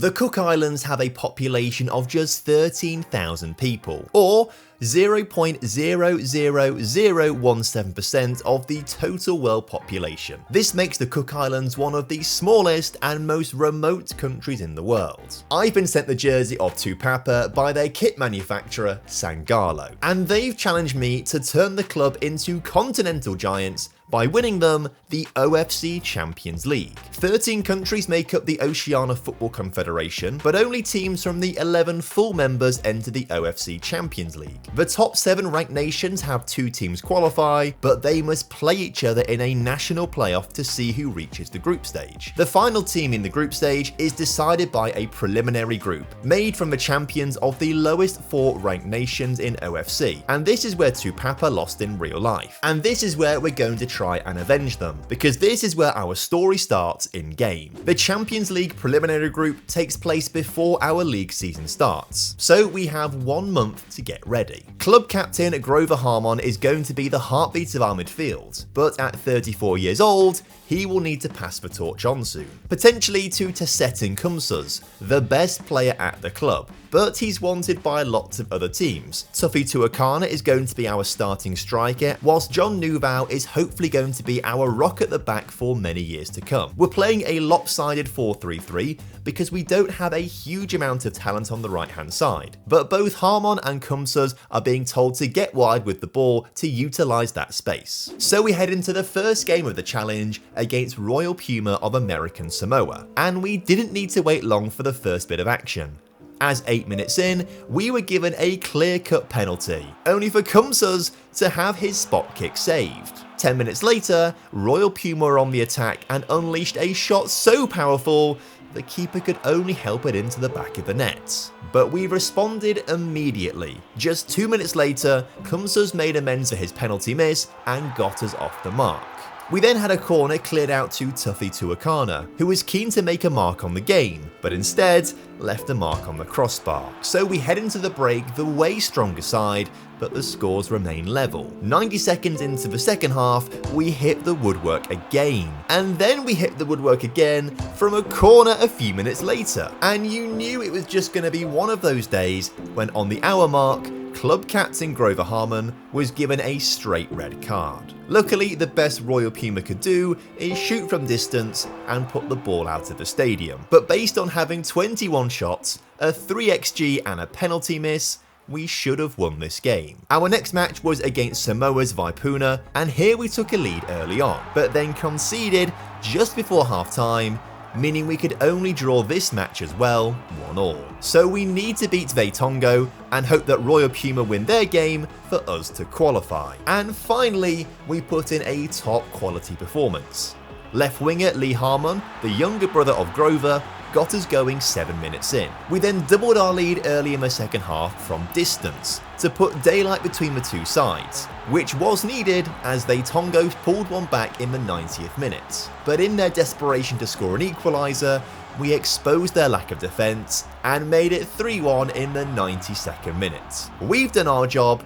The Cook Islands have a population of just 13,000 people, or 0.00017% of the total world population. This makes the Cook Islands one of the smallest and most remote countries in the world. I've been sent the jersey of Tupapa by their kit manufacturer Sangalo, and they've challenged me to turn the club into continental giants by winning them the OFC Champions League. 13 countries make up the Oceania Football Confederation, but only teams from the 11 full members enter the OFC Champions League. The top 7 ranked nations have 2 teams qualify, but they must play each other in a national playoff to see who reaches the group stage. The final team in the group stage is decided by a preliminary group, made from the champions of the lowest 4 ranked nations in OFC, and this is where Tupapa lost in real life. And this is where we're going to try and avenge them, because this is where our story starts in-game. The Champions League preliminary group takes place before our league season starts, so we have 1 month to get ready. Club captain Grover Harmon is going to be the heartbeat of our midfield, but at 34 years old, he will need to pass the torch on soon, potentially to Tessetin Kumsuz, the best player at the club, but he's wanted by lots of other teams. Tuffy Tuakana is going to be our starting striker, whilst John Nuvau is hopefully going to be our rock at the back for many years to come. We're playing a lopsided 4-3-3 because we don't have a huge amount of talent on the right hand side, but both Harmon and Kumsuz are being told to get wide with the ball to utilise that space. So we head into the first game of the challenge against Royal Puma of American Samoa, and we didn't need to wait long for the first bit of action, as 8 minutes in, we were given a clear-cut penalty, only for Kumsuz to have his spot kick saved. 10 minutes later, Royal Puma were on the attack and unleashed a shot so powerful the keeper could only help it into the back of the net. But we responded immediately. Just 2 minutes later, Kumsuz made amends for his penalty miss and got us off the mark. We then had a corner cleared out to Tuffy Tuakana, who was keen to make a mark on the game, but instead left a mark on the crossbar. So we head into the break the way stronger side, but the scores remain level. 90 seconds into the second half, we hit the woodwork again. And then we hit the woodwork again from a corner a few minutes later. And you knew it was just going to be one of those days when on the hour mark, club captain Grover Harmon was given a straight red card. Luckily, the best Royal Puma could do is shoot from distance and put the ball out of the stadium. But based on having 21 shots, a 3xG and a penalty miss, we should have won this game. Our next match was against Samoa's Vaipuna, and here we took a lead early on, but then conceded just before half time, meaning we could only draw this match as well, 1-1. So we need to beat Vaitongo and hope that Royal Puma win their game for us to qualify. And finally, we put in a top quality performance. Left winger Lee Harmon, the younger brother of Grover, got us going 7 minutes in. We then doubled our lead early in the second half from distance to put daylight between the two sides, which was needed as they Tongos pulled one back in the 90th minute. But in their desperation to score an equaliser, we exposed their lack of defence and made it 3-1 in the 92nd minute. We've done our job,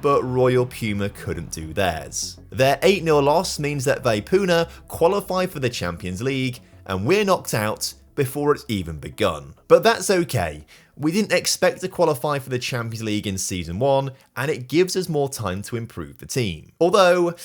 but Royal Puma couldn't do theirs. Their 8-0 loss means that Vaipuna qualify for the Champions League, and we're knocked out before it's even begun. But that's okay. We didn't expect to qualify for the Champions League in Season 1, and it gives us more time to improve the team. Although,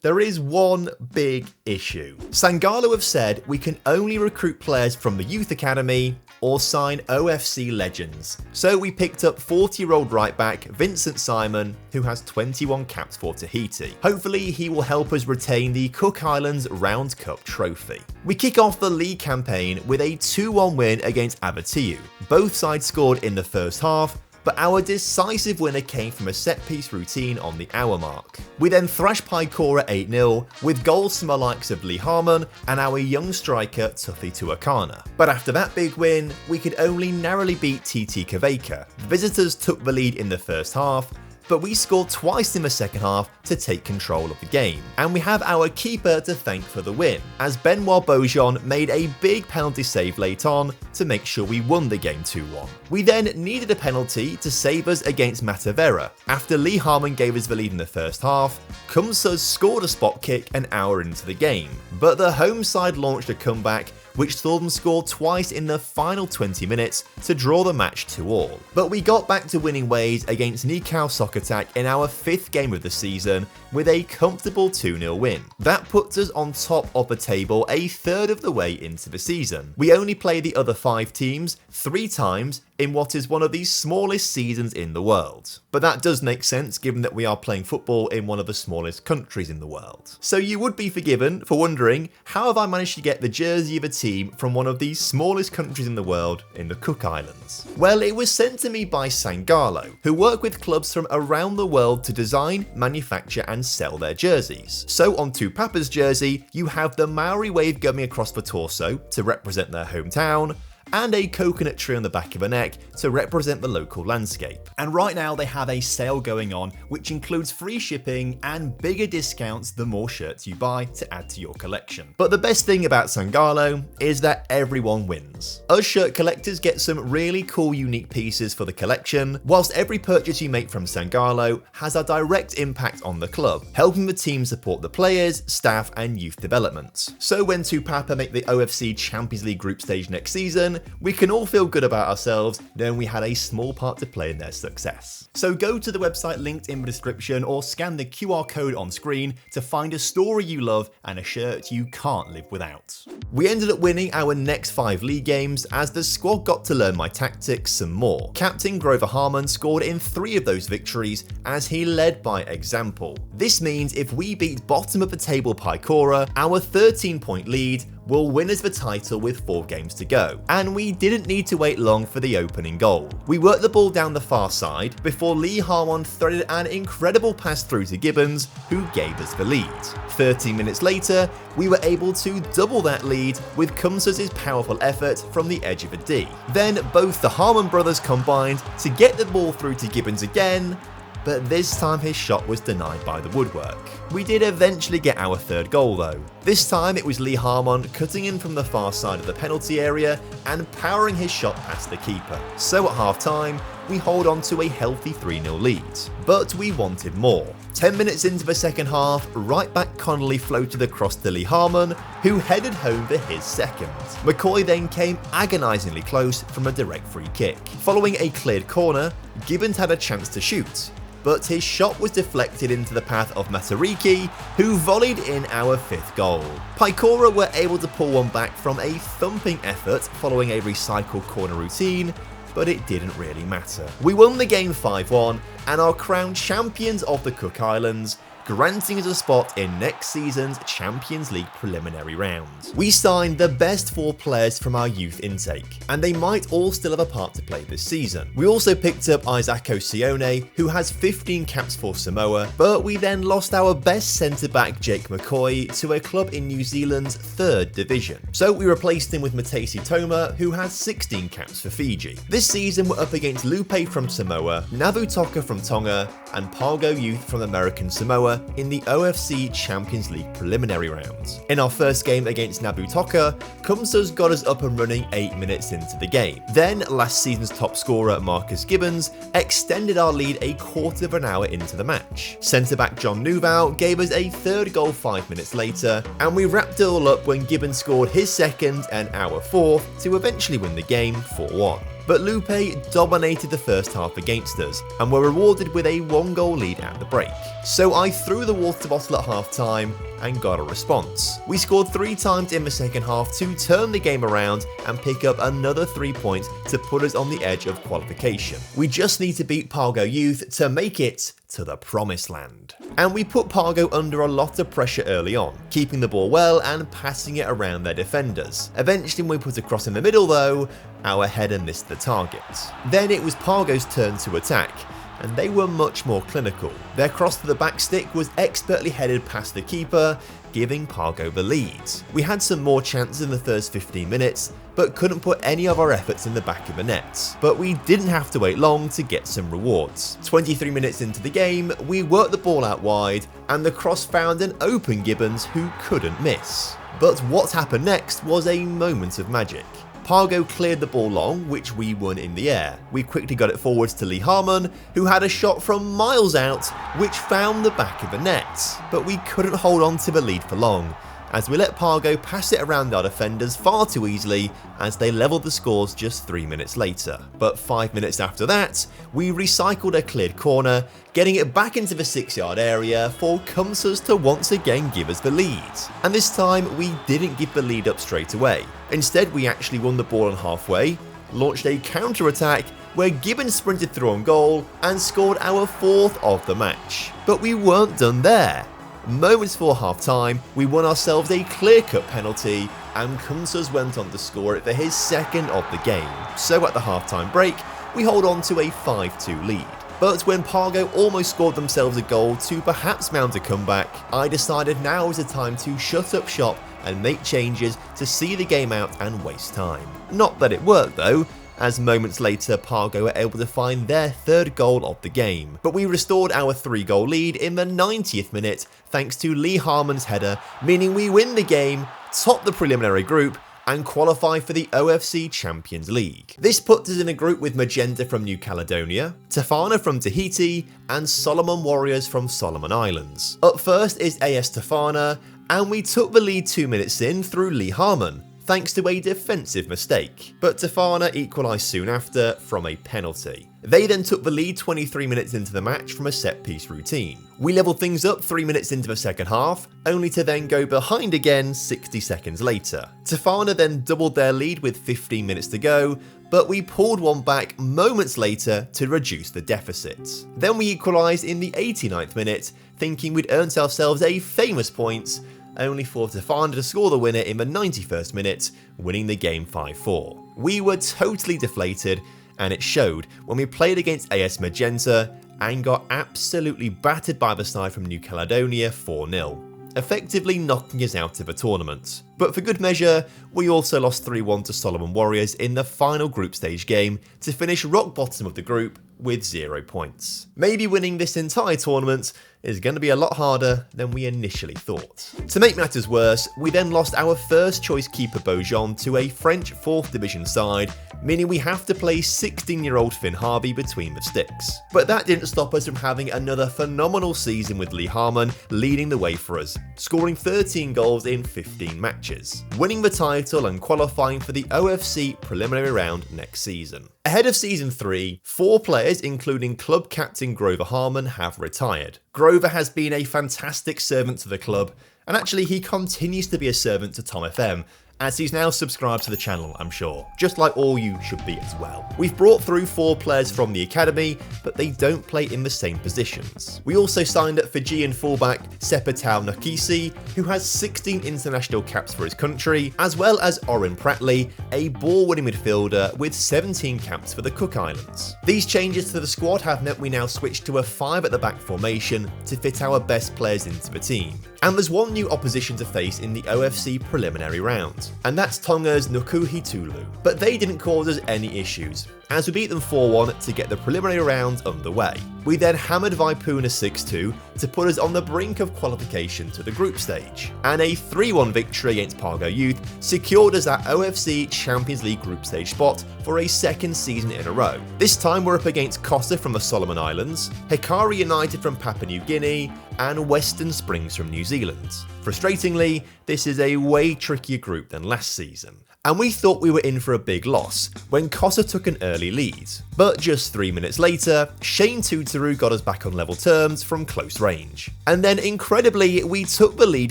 there is one big issue. Sangalo have said we can only recruit players from the youth academy or sign OFC legends. So we picked up 40-year-old right-back Vincent Simon, who has 21 caps for Tahiti. Hopefully he will help us retain the Cook Islands Round Cup trophy. We kick off the league campaign with a 2-1 win against Avatiu. Both sides scored in the first half, but our decisive winner came from a set-piece routine on the hour mark. We then thrashed Paikora 8-0 with goals from the likes of Lee Harmon and our young striker Tuffy Tuakana. But after that big win, we could only narrowly beat TT Kaveka. The visitors took the lead in the first half, but we scored twice in the second half to take control of the game. And we have our keeper to thank for the win, as Benoit Bojan made a big penalty save late on to make sure we won the game 2-1. We then needed a penalty to save us against Matavera. After Lee Harmon gave us the lead in the first half, Kumsuz scored a spot kick an hour into the game, but the home side launched a comeback which saw them score twice in the final 20 minutes to draw the match 2-2. But we got back to winning ways against Nikau Soccertak in our 5th game of the season with a comfortable 2-0 win. That puts us on top of the table a third of the way into the season. We only play the other 5 teams 3 times in what is one of the smallest seasons in the world. But that does make sense given that we are playing football in one of the smallest countries in the world. So you would be forgiven for wondering, how have I managed to get the jersey of a team from one of the smallest countries in the world in the Cook Islands? Well, it was sent to me by Sangalo, who work with clubs from around the world to design, manufacture and sell their jerseys. So on Tupapa's jersey, you have the Maori wave going across the torso to represent their hometown, and a coconut tree on the back of a neck to represent the local landscape. And right now they have a sale going on which includes free shipping and bigger discounts the more shirts you buy to add to your collection. But the best thing about Sangalo is that everyone wins. Us shirt collectors get some really cool unique pieces for the collection, whilst every purchase you make from Sangalo has a direct impact on the club, helping the team support the players, staff and youth development. So when Tupapa make the OFC Champions League group stage next season, we can all feel good about ourselves knowing we had a small part to play in their success. So go to the website linked in the description or scan the QR code on screen to find a story you love and a shirt you can't live without. We ended up winning our next 5 league games as the squad got to learn my tactics some more. Captain Grover Harmon scored in 3 of those victories as he led by example. This means if we beat bottom of the table Paikora, our 13-point lead will win us the title with 4 games to go. And we didn't need to wait long for the opening goal. We worked the ball down the far side before Lee Harmon threaded an incredible pass through to Gibbons, who gave us the lead. 13 minutes later, we were able to double that lead with Kumsas' powerful effort from the edge of a D. Then both the Harmon brothers combined to get the ball through to Gibbons again, but this time his shot was denied by the woodwork. We did eventually get our 3rd goal though. This time it was Lee Harmon cutting in from the far side of the penalty area and powering his shot past the keeper. So at half time, we hold on to a healthy 3-0 lead. But we wanted more. 10 minutes into the second half, right back Connolly floated across to Lee Harmon, who headed home for his 2nd. McCoy then came agonisingly close from a direct free kick. Following a cleared corner, Gibbons had a chance to shoot, but his shot was deflected into the path of Matariki, who volleyed in our 5th goal. Paikora were able to pull one back from a thumping effort following a recycled corner routine, but it didn't really matter. We won the game 5-1 and are crowned champions of the Cook Islands, granting us a spot in next season's Champions League preliminary round. We signed the best 4 players from our youth intake, and they might all still have a part to play this season. We also picked up Isako Sione, who has 15 caps for Samoa, but we then lost our best centre-back Jake McCoy to a club in New Zealand's 3rd division. So we replaced him with Matesi Toma, who has 16 caps for Fiji. This season we're up against Lupe from Samoa, Navutoka from Tonga, and Palgo Youth from American Samoa in the OFC Champions League preliminary rounds. In our first game against Nabutoka, Kumsas got us up and running 8 minutes into the game. Then last season's top scorer Marcus Gibbons extended our lead a quarter of an hour into the match. Centre-back John Nuval gave us a 3rd goal 5 minutes later, and we wrapped it all up when Gibbons scored his 2nd and our 4th to eventually win the game 4-1. But Lupe dominated the first half against us and were rewarded with a 1-goal lead at the break. So I threw the water bottle at half time and got a response. We scored 3 times in the second half to turn the game around and pick up another 3 points to put us on the edge of qualification. We just need to beat Palgo Youth to make it to the promised land. And we put Palgo under a lot of pressure early on, keeping the ball well and passing it around their defenders. Eventually when we put a cross in the middle though, our header missed the target. Then it was Palgo's turn to attack, and they were much more clinical. Their cross to the back stick was expertly headed past the keeper, giving Palgo the lead. We had some more chances in the first 15 minutes, but couldn't put any of our efforts in the back of the net. But we didn't have to wait long to get some rewards. 23 minutes into the game, we worked the ball out wide, and the cross found an open Gibbons who couldn't miss. But what happened next was a moment of magic. Palgo cleared the ball long, which we won in the air. We quickly got it forwards to Lee Harmon, who had a shot from miles out, which found the back of the net. But we couldn't hold on to the lead for long, as we let Pargo pass it around our defenders far too easily as they levelled the scores just 3 minutes later. But 5 minutes after that, we recycled a cleared corner, getting it back into the 6-yard area for Cumsers to once again give us the lead. And this time, we didn't give the lead up straight away. Instead, we actually won the ball on halfway, launched a counter-attack where Gibbons sprinted through on goal and scored our 4th of the match. But we weren't done there. Moments before half-time, we won ourselves a clear-cut penalty and Cumsers went on to score it for his 2nd of the game. So at the half-time break, we hold on to a 5-2 lead. But when Pargo almost scored themselves a goal to perhaps mount a comeback, I decided now was the time to shut up shop and make changes to see the game out and waste time. Not that it worked though, as moments later Pargo were able to find their 3rd goal of the game. But we restored our 3-goal lead in the 90th minute thanks to Lee Harmon's header, meaning we win the game, top the preliminary group, and qualify for the OFC Champions League. This puts us in a group with Magenta from New Caledonia, Tofana from Tahiti, and Solomon Warriors from Solomon Islands. Up first is AS Tofana, and we took the lead 2 minutes in through Lee Harmon, thanks to a defensive mistake, but Tofana equalised soon after from a penalty. They then took the lead 23 minutes into the match from a set-piece routine. We levelled things up 3 minutes into the second half, only to then go behind again 60 seconds later. Tofana then doubled their lead with 15 minutes to go, but we pulled one back moments later to reduce the deficit. Then we equalised in the 89th minute, thinking we'd earned ourselves a famous point, only for Tofana to score the winner in the 91st minute, winning the game 5-4. We were totally deflated, and it showed when we played against AS Magenta and got absolutely battered by the side from New Caledonia 4-0, effectively knocking us out of the tournament. But for good measure, we also lost 3-1 to Solomon Warriors in the final group stage game to finish rock bottom of the group with 0 points. Maybe winning this entire tournament is going to be a lot harder than we initially thought. To make matters worse, we then lost our first choice keeper Beaujon to a French 4th division side, meaning we have to play 16-year-old Finn Harvey between the sticks. But that didn't stop us from having another phenomenal season with Lee Harmon leading the way for us, scoring 13 goals in 15 matches, winning the title and qualifying for the OFC preliminary round next season. Ahead of Season 3, 4 players including club captain Grover Harmon have retired. Grover has been a fantastic servant to the club, and actually he continues to be a servant to TomFM, as he's now subscribed to the channel, I'm sure, just like all you should be as well. We've brought through 4 players from the academy, but they don't play in the same positions. We also signed up Fijian fullback Sepetau Nakisi, who has 16 international caps for his country, as well as Oren Pratley, a ball-winning midfielder with 17 caps for the Cook Islands. These changes to the squad have meant we now switch to a 5-at-the-back formation to fit our best players into the team. And there's one new opposition to face in the OFC preliminary round, and that's Tonga's Nukuhi Tulu. But they didn't cause us any issues, as we beat them 4-1 to get the preliminary round underway. We then hammered Vaipuna 6-2 to put us on the brink of qualification to the group stage, and a 3-1 victory against Pargo Youth secured us that OFC Champions League group stage spot for a 2nd season in a row. This time we're up against Costa from the Solomon Islands, Hikari United from Papua New Guinea, and Western Springs from New Zealand. Frustratingly, this is a way trickier group than last season, and we thought we were in for a big loss when Costa took an early lead. But just 3 minutes later, Shane Tuteru got us back on level terms from close range. And then incredibly, we took the lead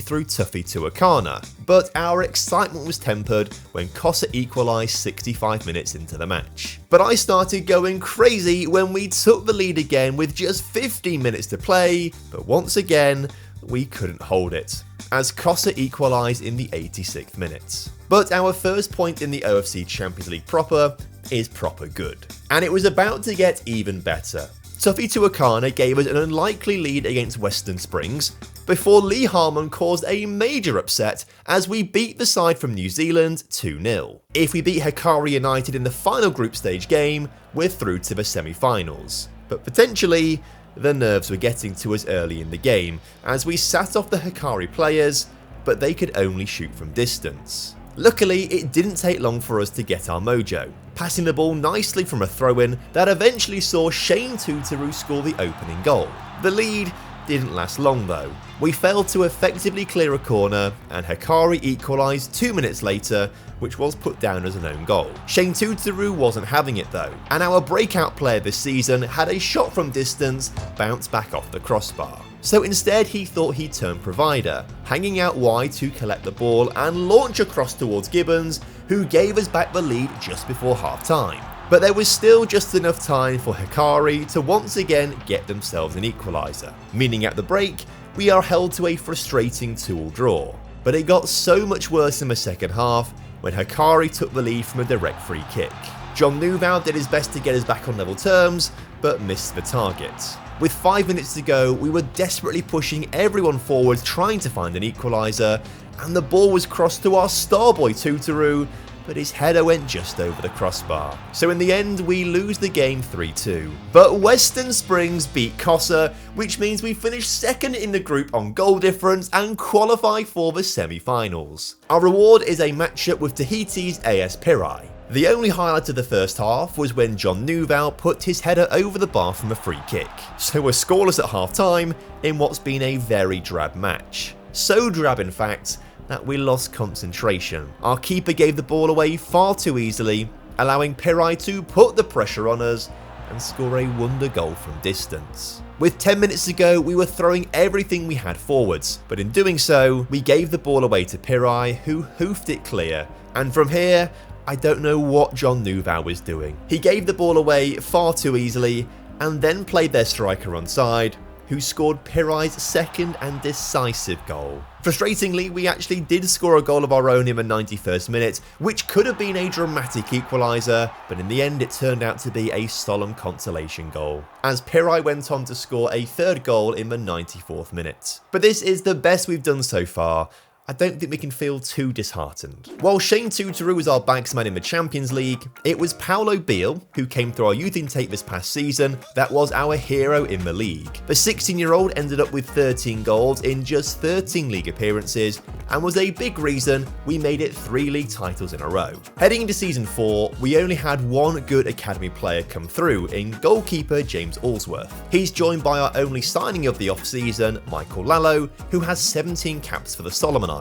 through Tuffy Tuakana, but our excitement was tempered when Costa equalised 65 minutes into the match. But I started going crazy when we took the lead again with just 15 minutes to play, but once again, we couldn't hold it, as Costa equalised in the 86th minute. But our first point in the OFC Champions League proper is proper good, and it was about to get even better. Tuffy Tuakana gave us an unlikely lead against Western Springs before Lee Harmon caused a major upset as we beat the side from New Zealand 2-0. If we beat Hikari United in the final group stage game, we're through to the semi-finals. But potentially, the nerves were getting to us early in the game as we sat off the Hikari players, but they could only shoot from distance. Luckily, it didn't take long for us to get our mojo, passing the ball nicely from a throw-in that eventually saw Shane Tuteru score the opening goal. The lead didn't last long though. We failed to effectively clear a corner, and Hikari equalised 2 minutes later, which was put down as an own goal. Shane Tutoru wasn't having it though, and our breakout player this season had a shot from distance bounce back off the crossbar. So instead he thought he'd turn provider, hanging out wide to collect the ball and launch across towards Gibbons, who gave us back the lead just before half time. But there was still just enough time for Hikari to once again get themselves an equaliser, meaning at the break, we are held to a frustrating 2-2 draw. But it got so much worse in the second half when Hikari took the lead from a direct free kick. John Neuville did his best to get us back on level terms, but missed the target. With 5 minutes to go, we were desperately pushing everyone forward trying to find an equaliser, and the ball was crossed to our star boy Tutoru, but his header went just over the crossbar. So in the end, we lose the game 3-2. But Western Springs beat Cossa, which means we finished second in the group on goal difference and qualify for the semi-finals. Our reward is a matchup with Tahiti's AS Pirai. The only highlight of the first half was when John Neuville put his header over the bar from a free kick. So we're scoreless at half time in what's been a very drab match. So drab in fact, that we lost concentration. Our keeper gave the ball away far too easily, allowing Pirai to put the pressure on us and score a wonder goal from distance. With 10 minutes to go, we were throwing everything we had forwards, but in doing so, we gave the ball away to Pirai, who hoofed it clear. And from here, I don't know what John Neuville was doing. He gave the ball away far too easily, and then played their striker onside, who scored Pirai's second and decisive goal. Frustratingly, we actually did score a goal of our own in the 91st minute, which could have been a dramatic equaliser, but in the end it turned out to be a solemn consolation goal, as Pirai went on to score a third goal in the 94th minute. But this is the best we've done so far. I don't think we can feel too disheartened. While Shane Tutoru was our bagsman in the Champions League, it was Paulo Biel, who came through our youth intake this past season, that was our hero in the league. The 16-year-old ended up with 13 goals in just 13 league appearances, and was a big reason we made it 3 league titles in a row. Heading into season 4, we only had one good academy player come through in goalkeeper James Allsworth. He's joined by our only signing of the off-season, Michael Lallo, who has 17 caps for the Solomon Islands.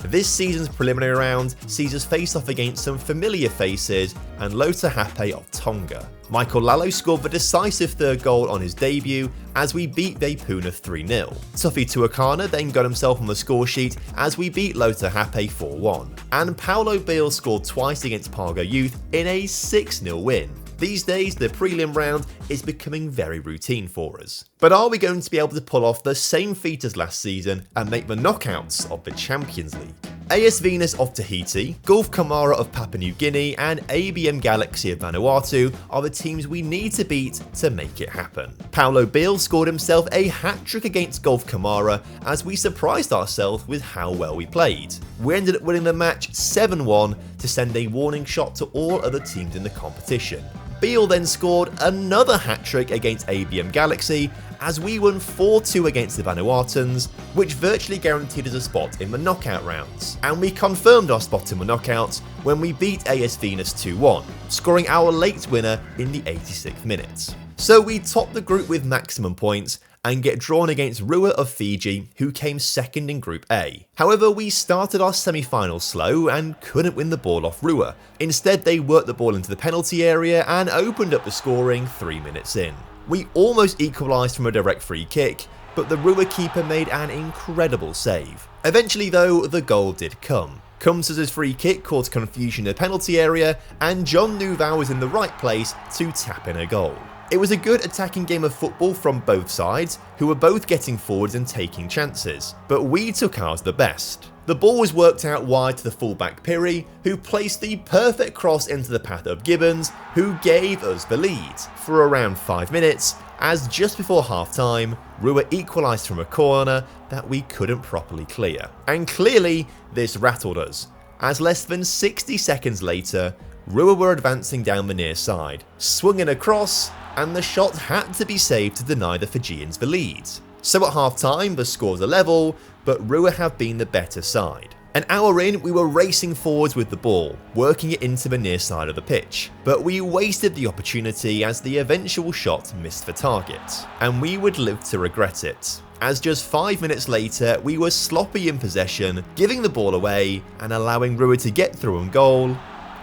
This season's preliminary round sees us face off against some familiar faces and Lota Hape of Tonga. Michael Lallo scored the decisive third goal on his debut as we beat Vaipuna 3-0. Tuffy Tuakana then got himself on the score sheet as we beat Lota Hape 4-1. And Paulo Biel scored twice against Pargo Youth in a 6-0 win. These days, the prelim round is becoming very routine for us. But are we going to be able to pull off the same feat as last season and make the knockouts of the Champions League? AS Venus of Tahiti, Gulf Kamara of Papua New Guinea, and ABM Galaxy of Vanuatu are the teams we need to beat to make it happen. Paulo Biel scored himself a hat-trick against Gulf Kamara as we surprised ourselves with how well we played. We ended up winning the match 7-1 to send a warning shot to all other teams in the competition. Biel then scored another hat-trick against ABM Galaxy as we won 4-2 against the Vanuatuans, which virtually guaranteed us a spot in the knockout rounds. And we confirmed our spot in the knockouts when we beat AS Venus 2-1, scoring our late winner in the 86th minute. So we topped the group with maximum points and get drawn against Rua of Fiji, who came second in Group A. However, we started our semi-final slow and couldn't win the ball off Rua. Instead, they worked the ball into the penalty area and opened up the scoring 3 minutes in. We almost equalised from a direct free kick, but the Rua keeper made an incredible save. Eventually though, the goal did come. Kumsa's free kick caused confusion in the penalty area, and John Neuville was in the right place to tap in a goal. It was a good attacking game of football from both sides, who were both getting forwards and taking chances, but we took ours the best. The ball was worked out wide to the fullback Piri, who placed the perfect cross into the path of Gibbons, who gave us the lead for around 5 minutes, as just before half time, Rua equalised from a corner that we couldn't properly clear. And clearly, this rattled us, as less than 60 seconds later, Rua were advancing down the near side, swung in across, and the shot had to be saved to deny the Fijians the lead. So at half time, the scores are level, but Rua have been the better side. An hour in, we were racing forwards with the ball, working it into the near side of the pitch, but we wasted the opportunity as the eventual shot missed the target, and we would live to regret it, as just 5 minutes later we were sloppy in possession, giving the ball away and allowing Rua to get through on goal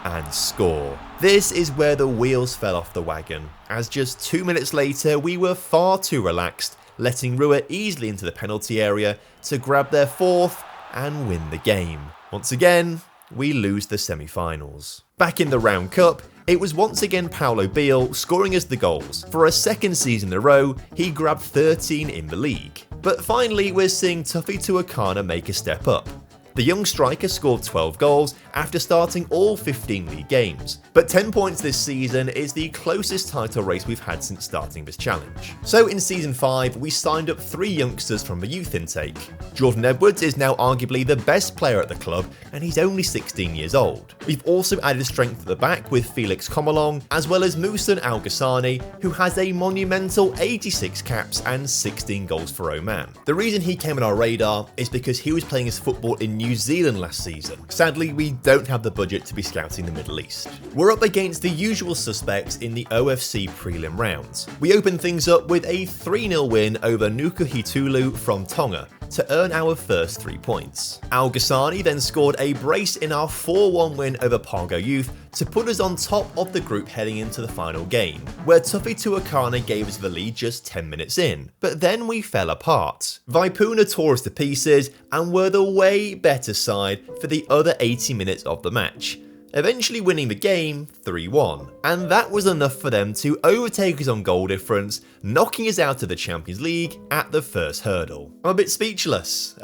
and score. This is where the wheels fell off the wagon, as just 2 minutes later we were far too relaxed, letting Rua easily into the penalty area to grab their fourth and win the game. Once again, we lose the semi-finals. Back in the Round Cup, it was once again Paulo Biel scoring us the goals. For a second season in a row, he grabbed 13 in the league. But finally, we're seeing Tupapa make a step up. The young striker scored 12 goals after starting all 15 league games, but 10 points this season is the closest title race we've had since starting this challenge. So in Season 5, we signed up 3 youngsters from the youth intake. Jordan Edwards is now arguably the best player at the club, and he's only 16 years old. We've also added strength at the back with Felix Comalong, as well as Musan Al Ghassani, who has a monumental 86 caps and 16 goals for Oman. The reason he came on our radar is because he was playing his football in New Zealand last season. Sadly, we don't have the budget to be scouting the Middle East. We're up against the usual suspects in the OFC prelim rounds. We open things up with a 3-0 win over Nuku'hitu from Tonga to earn our first 3 points. Al Ghassani then scored a brace in our 4-1 win over Pargo Youth to put us on top of the group heading into the final game, where Tuffy Tuakana gave us the lead just 10 minutes in. But then we fell apart. Vaipuna tore us to pieces and were the way better side for the other 80 minutes of the match, eventually winning the game 3-1. And that was enough for them to overtake us on goal difference, knocking us out of the Champions League at the first hurdle. I'm a bit speechless.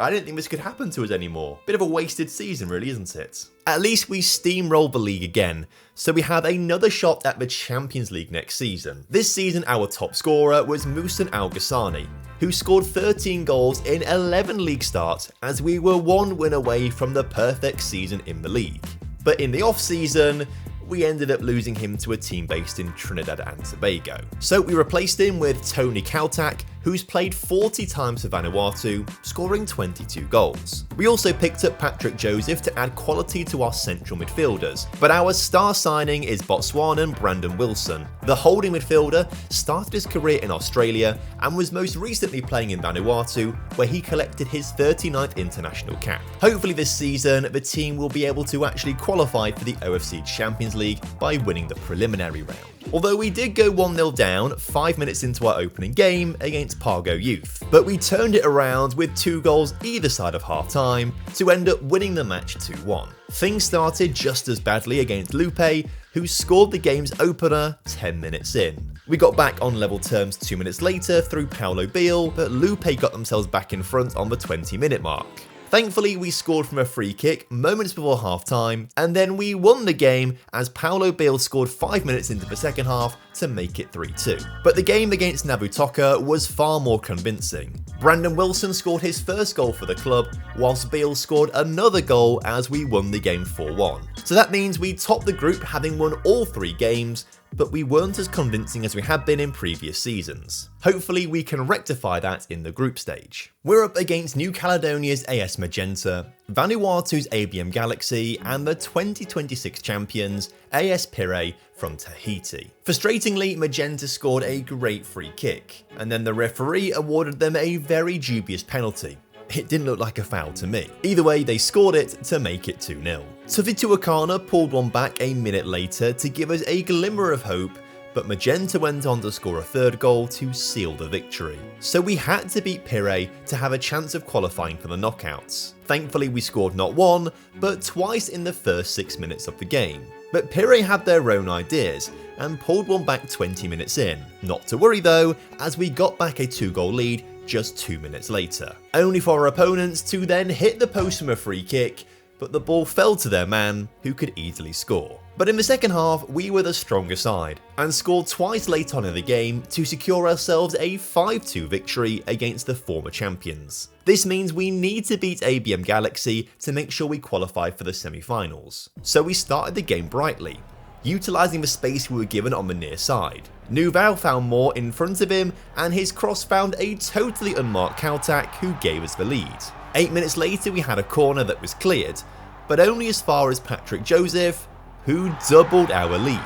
I didn't think this could happen to us anymore. Bit of a wasted season really, isn't it? At least we steamrolled the league again, so we have another shot at the Champions League next season. This season our top scorer was Musan Al Ghassani, who scored 13 goals in 11 league starts, as we were 1 win away from the perfect season in the league. But in the off-season, we ended up losing him to a team based in Trinidad and Tobago. So we replaced him with Tony Kautak, who's played 40 times for Vanuatu, scoring 22 goals. We also picked up Patrick Joseph to add quality to our central midfielders, but our star signing is Botswanan Brandon Wilson. The holding midfielder started his career in Australia and was most recently playing in Vanuatu, where he collected his 39th international cap. Hopefully this season, the team will be able to actually qualify for the OFC Champions League by winning the preliminary round. Although we did go 1-0 down 5 minutes into our opening game against Pargo Youth, but we turned it around with 2 goals either side of half time to end up winning the match 2-1. Things started just as badly against Lupe, who scored the game's opener 10 minutes in. We got back on level terms 2 minutes later through Paulo Biel, but Lupe got themselves back in front on the 20-minute mark. Thankfully, we scored from a free kick moments before half-time, and then we won the game as Paulo Biel scored 5 minutes into the second half to make it 3-2. But the game against Nabutoka was far more convincing. Brandon Wilson scored his first goal for the club, whilst Biel scored another goal as we won the game 4-1. So that means we topped the group having won all 3 games, but we weren't as convincing as we had been in previous seasons. Hopefully we can rectify that in the group stage. We're up against New Caledonia's AS Magenta, Vanuatu's ABM Galaxy, and the 2026 champions AS Pire from Tahiti. Frustratingly, Magenta scored a great free kick, and then the referee awarded them a very dubious penalty. It didn't look like a foul to me. Either way, they scored it to make it 2-0. Tuffy Tuakana pulled one back a minute later to give us a glimmer of hope, but Magenta went on to score a third goal to seal the victory. So we had to beat Pire to have a chance of qualifying for the knockouts. Thankfully, we scored not 1, but twice in the first 6 minutes of the game. But Pire had their own ideas and pulled one back 20 minutes in. Not to worry though, as we got back a 2-goal lead just 2 minutes later, only for our opponents to then hit the post from a free kick, but the ball fell to their man, who could easily score. But in the second half, we were the stronger side, and scored twice late on in the game to secure ourselves a 5-2 victory against the former champions. This means we need to beat ABM Galaxy to make sure we qualify for the semi-finals. So we started the game brightly, utilising the space we were given on the near side. Nuval found more in front of him, and his cross found a totally unmarked Kautak, who gave us the lead. 8 minutes later we had a corner that was cleared, but only as far as Patrick Joseph, who doubled our lead.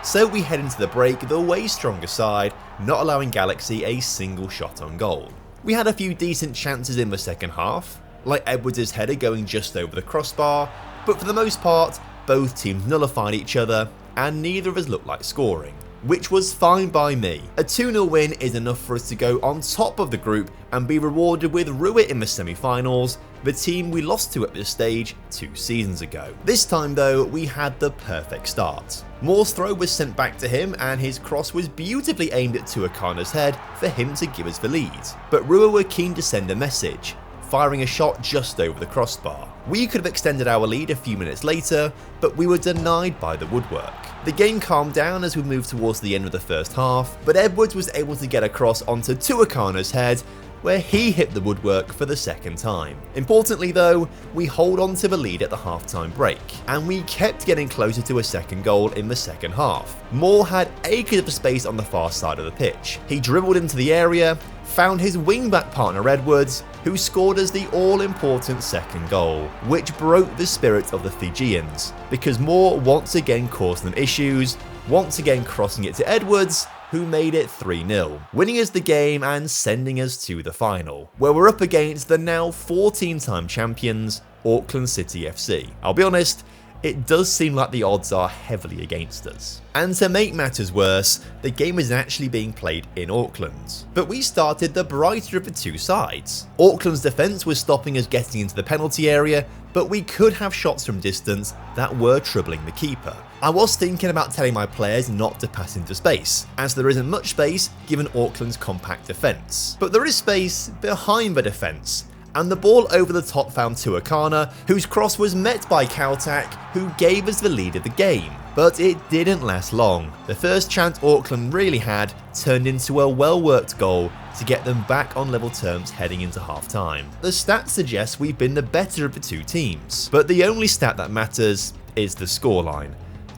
So we head into the break the way stronger side, not allowing Galaxy a single shot on goal. We had a few decent chances in the second half, like Edwards' header going just over the crossbar, but for the most part, both teams nullified each other and neither of us looked like scoring, which was fine by me. A 2-0 win is enough for us to go on top of the group and be rewarded with Ruit in the semi-finals, the team we lost to at this stage 2 seasons ago. This time though, we had the perfect start. Moore's throw was sent back to him and his cross was beautifully aimed at Tuakana's head for him to give us the lead. But Rua were keen to send a message, firing a shot just over the crossbar. We could have extended our lead a few minutes later, but we were denied by the woodwork. The game calmed down as we moved towards the end of the first half, but Edwards was able to get across onto Tuakana's head, where he hit the woodwork for the second time. Importantly though, we hold on to the lead at the halftime break, and we kept getting closer to a second goal in the second half. Moore had acres of space on the far side of the pitch. He dribbled into the area, found his wing-back partner Edwards, who scored us the all-important second goal, which broke the spirit of the Fijians, because Moore once again caused them issues, once again crossing it to Edwards, who made it 3-0, winning us the game and sending us to the final, where we're up against the now 14-time champions, Auckland City FC. I'll be honest, it does seem like the odds are heavily against us. And to make matters worse, the game is actually being played in Auckland. But we started the brighter of the two sides. Auckland's defence was stopping us getting into the penalty area, but we could have shots from distance that were troubling the keeper. I was thinking about telling my players not to pass into space, as there isn't much space given Auckland's compact defence. But there is space behind the defence, and the ball over the top found Tuakana, whose cross was met by Kautak, who gave us the lead of the game. But it didn't last long. The first chance Auckland really had turned into a well-worked goal to get them back on level terms heading into half-time. The stats suggest we've been the better of the two teams, but the only stat that matters is the scoreline,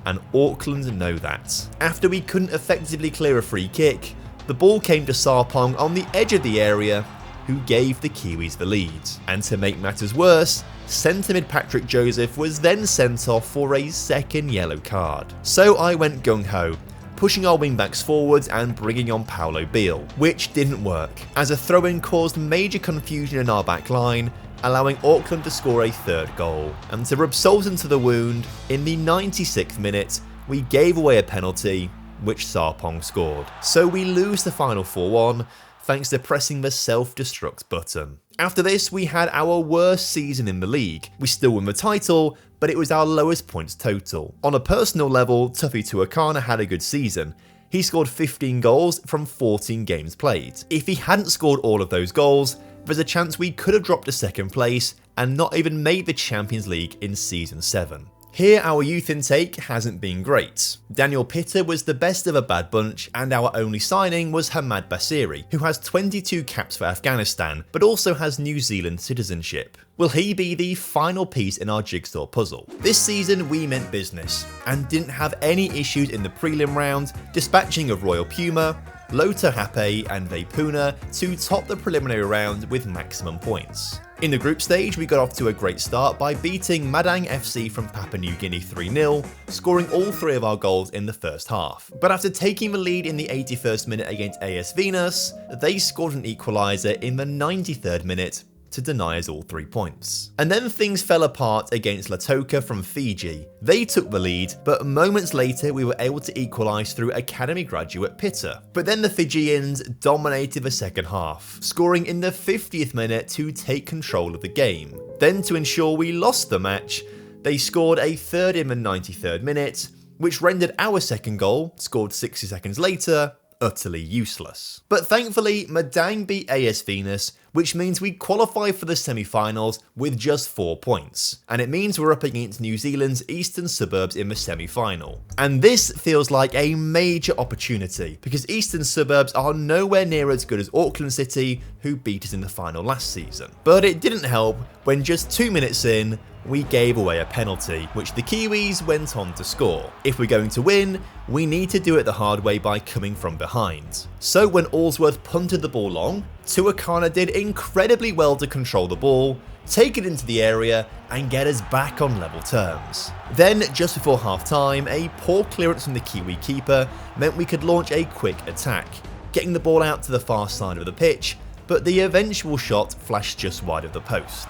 and Auckland know that. After we couldn't effectively clear a free kick, the ball came to Sarpong on the edge of the area, who gave the Kiwis the lead. And to make matters worse, centre mid Patrick Joseph was then sent off for a second yellow card. So I went gung-ho, pushing our wingbacks forwards and bringing on Paulo Beal, which didn't work, as a throw-in caused major confusion in our back line, allowing Auckland to score a third goal. And to rub salt into the wound, in the 96th minute, we gave away a penalty, which Sarpong scored. So we lose the final 4-1, thanks to pressing the self-destruct button. After this, we had our worst season in the league. We still won the title, but it was our lowest points total. On a personal level, Tuffy Tuakana had a good season. He scored 15 goals from 14 games played. If he hadn't scored all of those goals, there's a chance we could have dropped to second place and not even made the Champions League in Season 7. Here, our youth intake hasn't been great. Daniel Pitter was the best of a bad bunch, and our only signing was Hamad Basiri, who has 22 caps for Afghanistan, but also has New Zealand citizenship. Will he be the final piece in our jigsaw puzzle? This season we meant business, and didn't have any issues in the prelim round, dispatching of Royal Puma, Lota Hape and Vepuna to top the preliminary round with maximum points. In the group stage, we got off to a great start by beating Madang FC from Papua New Guinea 3-0, scoring all 3 of our goals in the first half. But after taking the lead in the 81st minute against AS Venus, they scored an equaliser in the 93rd minute to deny us all 3 points. And then things fell apart against Latoka from Fiji. They took the lead, but moments later we were able to equalise through academy graduate Pitta. But then the Fijians dominated the second half, scoring in the 50th minute to take control of the game. Then to ensure we lost the match, they scored a third in the 93rd minute, which rendered our second goal, scored 60 seconds later, utterly useless. But thankfully, Madang beat AS Venus, which means we qualify for the semi-finals with just 4 points. And it means we're up against New Zealand's Eastern Suburbs in the semi-final. And this feels like a major opportunity, because Eastern Suburbs are nowhere near as good as Auckland City, who beat us in the final last season. But it didn't help when just 2 minutes in, we gave away a penalty, which the Kiwis went on to score. If we're going to win, we need to do it the hard way by coming from behind. So when Allsworth punted the ball long, Tuakana did incredibly well to control the ball, take it into the area, and get us back on level terms. Then, just before half time, a poor clearance from the Kiwi keeper meant we could launch a quick attack, getting the ball out to the far side of the pitch, but the eventual shot flashed just wide of the post.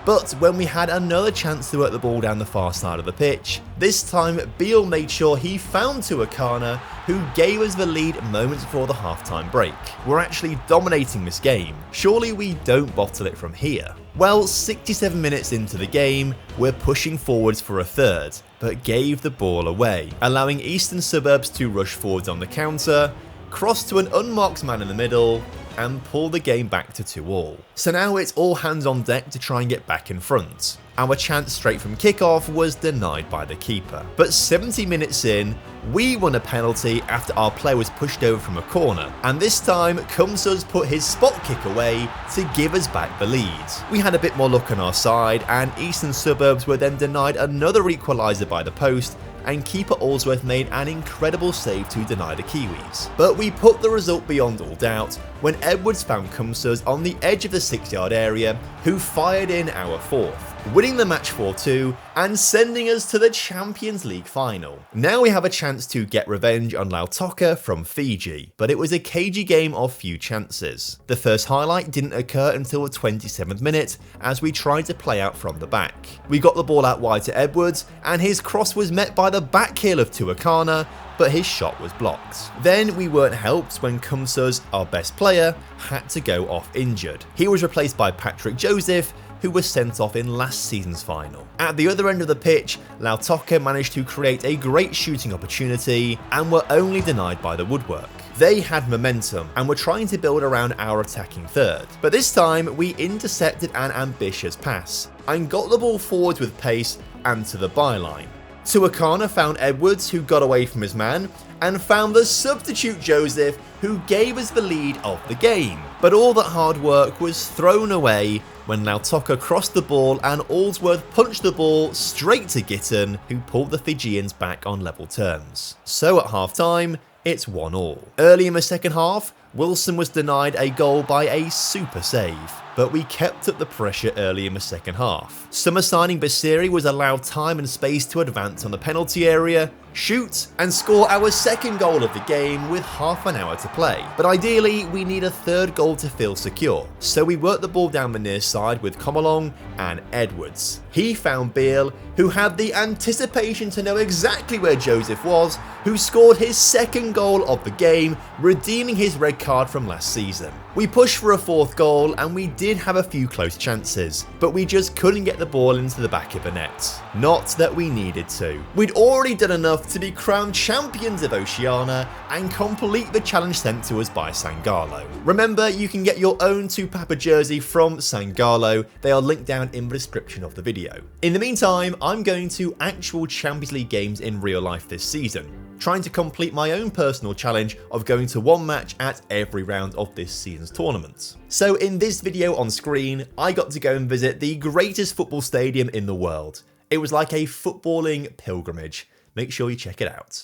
But when we had another chance to work the ball down the far side of the pitch, this time Beale made sure he found Tuakana, who gave us the lead moments before the halftime break. We're actually dominating this game. Surely we don't bottle it from here. Well, 67 minutes into the game, we're pushing forwards for a third, but gave the ball away, allowing Eastern Suburbs to rush forwards on the counter, cross to an unmarked man in the middle, and pull the game back to 2-2. So now it's all hands on deck to try and get back in front. Our chance straight from kickoff was denied by the keeper. But 70 minutes in, we won a penalty after our player was pushed over from a corner, and this time Kumsus put his spot kick away to give us back the lead. We had a bit more luck on our side, and Eastern Suburbs were then denied another equaliser by the post, and keeper Allsworth made an incredible save to deny the Kiwis. But we put the result beyond all doubt when Edwards found Kumsus on the edge of the 6-yard area, who fired in our fourth, winning the match 4-2 and sending us to the Champions League final. Now we have a chance to get revenge on Lautoka from Fiji, but it was a cagey game of few chances. The first highlight didn't occur until the 27th minute as we tried to play out from the back. We got the ball out wide to Edwards, and his cross was met by the back heel of Tuakana, but his shot was blocked. Then we weren't helped when Kumsus, our best player, had to go off injured. He was replaced by Patrick Joseph, who was sent off in last season's final. At the other end of the pitch, Lautoka managed to create a great shooting opportunity and were only denied by the woodwork. They had momentum and were trying to build around our attacking third, but this time we intercepted an ambitious pass and got the ball forwards with pace and to the byline. Tuakana found Edwards, who got away from his man, and found the substitute Joseph, who gave us the lead of the game. But all that hard work was thrown away when Lautoka crossed the ball and Allsworth punched the ball straight to Gitton, who pulled the Fijians back on level terms. So at half time, it's 1-1. Early in the second half, Wilson was denied a goal by a super save, but we kept up the pressure early in the second half. Summer signing Basiri was allowed time and space to advance on the penalty area, shoot, and score our second goal of the game with half an hour to play. But ideally, we need a third goal to feel secure, so we worked the ball down the near side with Komolong and Edwards. He found Beale, who had the anticipation to know exactly where Joseph was, who scored his second goal of the game, redeeming his red card from last season. We pushed for a fourth goal, and we did have a few close chances, but we just couldn't get the ball into the back of the net. Not that we needed to. We'd already done enough to be crowned champions of Oceania and complete the challenge sent to us by Sangalo. Remember, you can get your own Tupapa jersey from Sangalo. They are linked down in the description of the video. In the meantime, I'm going to actual Champions League games in real life this season, trying to complete my own personal challenge of going to one match at every round of this season's tournament. So in this video on screen, I got to go and visit the greatest football stadium in the world. It was like a footballing pilgrimage. Make sure you check it out.